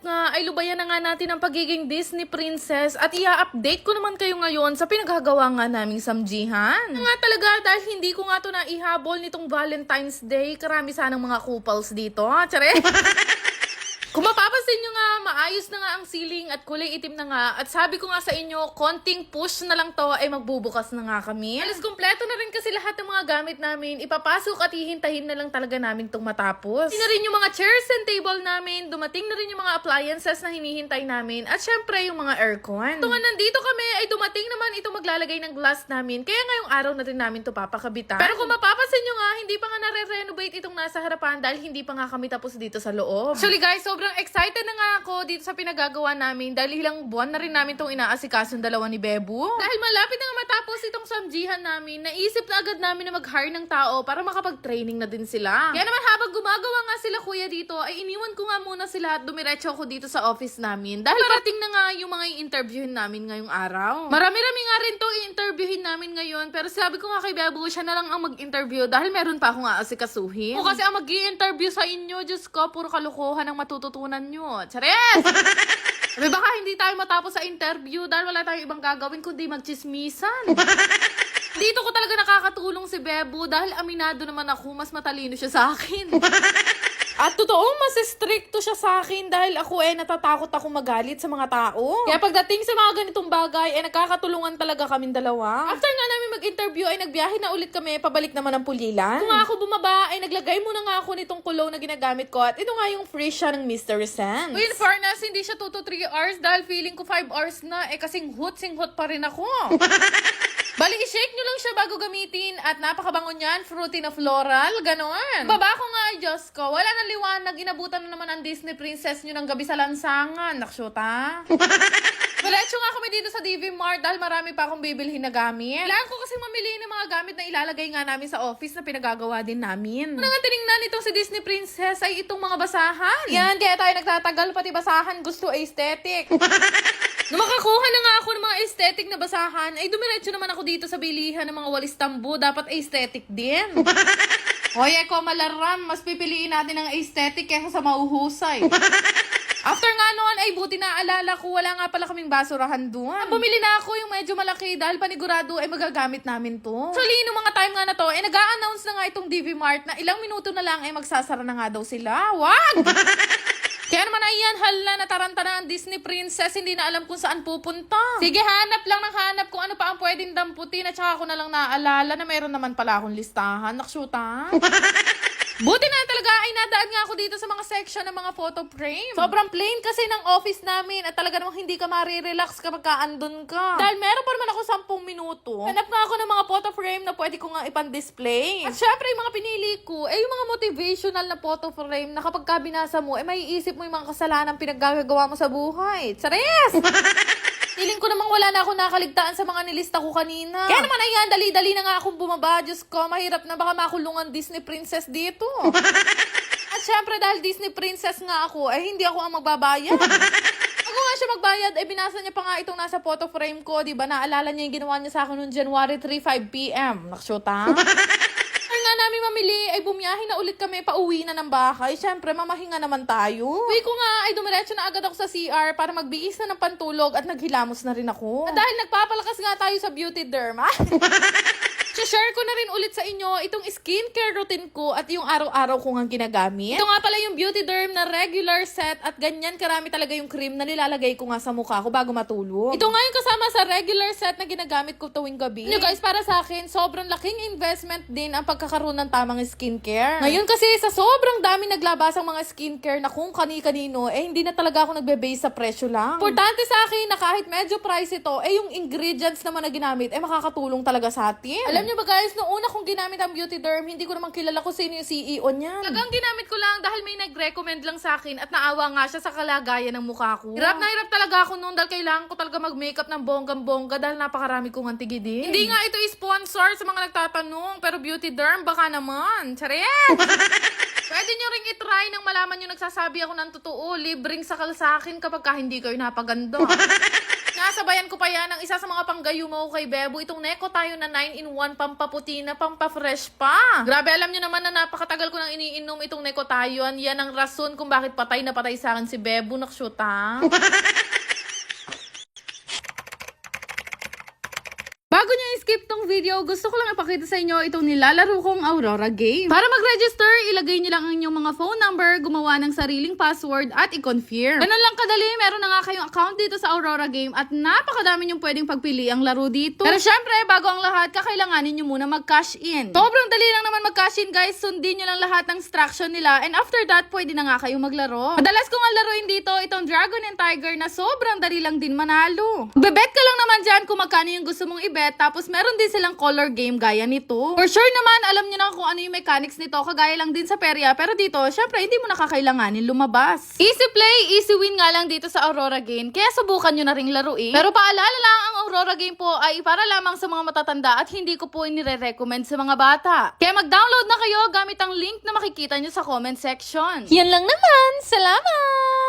nga ay lubayan na nga natin ang pagiging Disney princess at i-update ko naman kayo ngayon sa pinagagawa nga naming samjihan. Nga talaga dahil hindi ko nga to naihabol nitong Valentine's Day, karami sanang mga couples dito. Tsare! Kung mapapansin nyo nga, maayos na nga ang ceiling at kulay itim na nga. At sabi ko nga sa inyo, konting push na lang to ay magbubukas na nga kami. Alas kumpleto na rin kasi lahat ng mga gamit namin. Ipapasok at hihintahin na lang talaga namin itong matapos. Hindi na rin yung mga chairs and table namin. Dumating na rin yung mga appliances na hinihintay namin. At syempre yung mga aircon. Tungan nandito kami ay dumating naman itong maglalagay ng glass namin. Kaya ngayong araw na rin namin to papakabitan. Pero kung mapapansin nyo nga, hindi pa nga nare-renovate itong nasa harapan dahil hindi pa nga kami tapos dito sa loob. Actually guys, sobrang excited na nga ako dito sa pinagagawa namin dahil ilang buwan na rin namin itong inaasikaso yung dalawa ni Bebo. Dahil malapit na nga matapos itong samjihan namin, naisip na agad namin na mag-hire ng tao para makapag-training na din sila. Kaya naman habang gumagawa nga sila kuya dito, ay iniwan ko nga muna sila at dumiretso ako dito sa office namin. Dahil parating na nga yung mga i-interviewin namin ngayong araw. Marami-rami nga rin to i-interviewin namin ngayon, pero sabi ko nga kay Bebo, siya na lang ang mag-interview dahil meron pa akong aasikasuhin. O kasi ang mag-i-interview sa inyo, Diyos ko, puro kalokohan ang matututunan nyo. Chares! Sabi baka hindi tayo matapos sa interview dahil wala tayong ibang gagawin kundi magchismisan. Dito ko talaga nakakatulong si Bebo dahil aminado naman ako, mas matalino siya sa akin. At totoo, mas stricto siya sa akin dahil ako natatakot ako magalit sa mga tao. Kaya pagdating sa mga ganitong bagay, nagkakatulungan talaga kaming dalawa. After nga namin mag-interview, ay nagbiyahe na ulit kami, pabalik naman ng Pulilan. Kung ako bumaba, ay naglagay muna nga ako nitong cologne na ginagamit ko at ito nga yung free siya ng Mr. Sense. In fairness, hindi siya 2 to 3 hours dahil feeling ko 5 hours na, kasing hot pa rin ako. Bali, i-shake nyo lang siya bago gamitin at napakabango niyan, fruity na floral, ganoon. Baba ko nga, ay Diyos ko, wala na liwanag, inabutan na naman ang Disney princess nyo ng gabi sa lansangan. Naksyota. Diretso nga kami dito sa DV Mart dahil marami pa akong bibilhin na gamit. Kailangan ko kasi mamili ng mga gamit na ilalagay nga namin sa office na pinagagawa din namin. Una nga tinignan itong si Disney princess ay itong mga basahan. Yan, kaya tayo nagtatagal, pati basahan gusto aesthetic. Nung makakuha na nga ako ng mga aesthetic na basahan, ay dumiretso naman ako dito sa bilihan ng mga walis tambo. Dapat aesthetic din. Hoy, malaram. Mas pipiliin natin ang aesthetic kaysa sa mauhusay. After nga noon, ay buti na alala ko, wala nga pala kaming basurahan doon. Bumili na ako yung medyo malaki dahil panigurado ay magagamit namin to. Actually, nung mga time nga na to, nag-a-announce na nga itong DV Mart na ilang minuto na lang ay magsasara na nga daw sila. Wag! Kaya naman ayan, hala, nataranta na ang Disney princess, hindi na alam kung saan pupunta. Sige, hanap lang ng hanap kung ano pa ang pwedeng damputin at saka ako na lang naaalala na mayroon naman pala akong listahan. Naksyuta. Buti na talaga ay nadaan nga ako dito sa mga section ng mga photo frame. Sobrang plain kasi ng office namin at talaga namang hindi ka marirelax kapag andun ka. Dahil meron pa naman ako 10 minuto. Hanap nga ako ng mga photo frame na pwede ko nga ipan-display. At syempre yung mga pinili ko, yung mga motivational na photo frame na kapag binasa mo, maiisip mo yung mga kasalanan pinaggagawa mo sa buhay. Chares! Feeling ko namang wala na ako nakaligtaan sa mga nilista ko kanina. Kaya naman ayan, dali-dali na nga akong bumaba. Diyos ko, mahirap na baka makulungan Disney princess dito. At syempre dahil Disney princess nga ako, hindi ako ang magbabayad. Ako nga siya magbayad, binasa niya pa nga itong nasa photo frame ko, di ba? Naalala niya yung ginawa niya sa akin noong January 3, 5 p.m. Naksyota. Nga namin mamili, ay bumiyahe na ulit kami, pauwi na ng bahay. Siyempre, mamahinga naman tayo. Uwi ko nga, ay dumiretso na agad ako sa CR para magbiis na ng pantulog at naghilamos na rin ako. At dahil nagpapalakas nga tayo sa beauty derma, share ko na rin ulit sa inyo itong skincare routine ko at yung araw-araw ko nga ginagamit. Ito nga pala yung Beauty Derm na regular set at ganyan karami talaga yung cream na nilalagay ko nga sa mukha ko bago matulog. Ito nga yung kasama sa regular set na ginagamit ko tuwing gabi. Guys, para sa akin, sobrang laking investment din ang pagkakaroon ng tamang skincare. Ngayon kasi sa sobrang dami naglabasang mga skincare na kung kani-kanino, hindi na talaga ako nagbe-base sa presyo lang. Importante sa akin na kahit medyo price ito, yung ingredients naman na ginamit, makakatulong talaga sa atin. Alam niyo ba guys, noong una kong ginamit ang Beauty Derm, hindi ko naman kilala kung sino yung CEO niyan. Talagang ginamit ko lang dahil may nag-recommend lang sa akin at naawa nga siya sa kalagayan ng mukha ko. Hirap na hirap talaga ako noon dahil kailangan ko talaga mag-makeup ng bonggang-bongga dahil napakarami kong antigidin. Hindi nga ito sponsor sa mga nagtatanong, pero Beauty Derm baka naman. Charet! Pwede nyo ring itry nang malaman nyo nagsasabi ako ng totoo. Libreng sakal sa akin kapag hindi kayo napaganda. Nga Sinasabayan ko pa yan ng isa sa mga panggayumo ko kay Bebo. Itong Neko tayo na 9-in-1 pampaputi na pampafresh pa. Grabe, alam nyo naman na napakatagal ko nang iniinom itong Neko tayo. Yan ang rason kung bakit patay na patay sa akin si Bebo. Nakshuta. Bago nyo i-skip tong video, gusto ko lang ipakita sa inyo itong nilalaro kong Aurora game. Para mag-register, ilagay nyo lang ang inyong mga phone number, gumawa ng sariling password at i-confirm. Ganun lang kadali, meron na nga kayong account dito sa Aurora game at napakadami nyong pwedeng pagpili ang laro dito. Pero syempre, bago ang lahat, kakailanganin nyo muna mag-cash in. Sobrang dali lang naman mag-cash in guys, sundin nyo lang lahat ng instruction nila and after that, pwede na nga kayong maglaro. Madalas ko nga laruin dito itong Dragon and Tiger na sobrang dali lang din manalo. Bebet ka lang naman dyan kung magkano yung gusto mong ibet. Tapos meron din silang color game gaya nito. For sure naman, alam nyo na kung ano yung mechanics nito. Kagaya lang din sa perya. Pero dito, syempre, hindi mo nakakailanganin lumabas. Easy play, easy win nga lang dito sa Aurora game. Kaya subukan nyo na ring laruin. Pero paalala lang, ang Aurora game po ay para lamang sa mga matatanda at hindi ko po inire-recommend sa mga bata. Kaya mag-download na kayo gamit ang link na makikita nyo sa comment section. Yan lang naman. Salamat!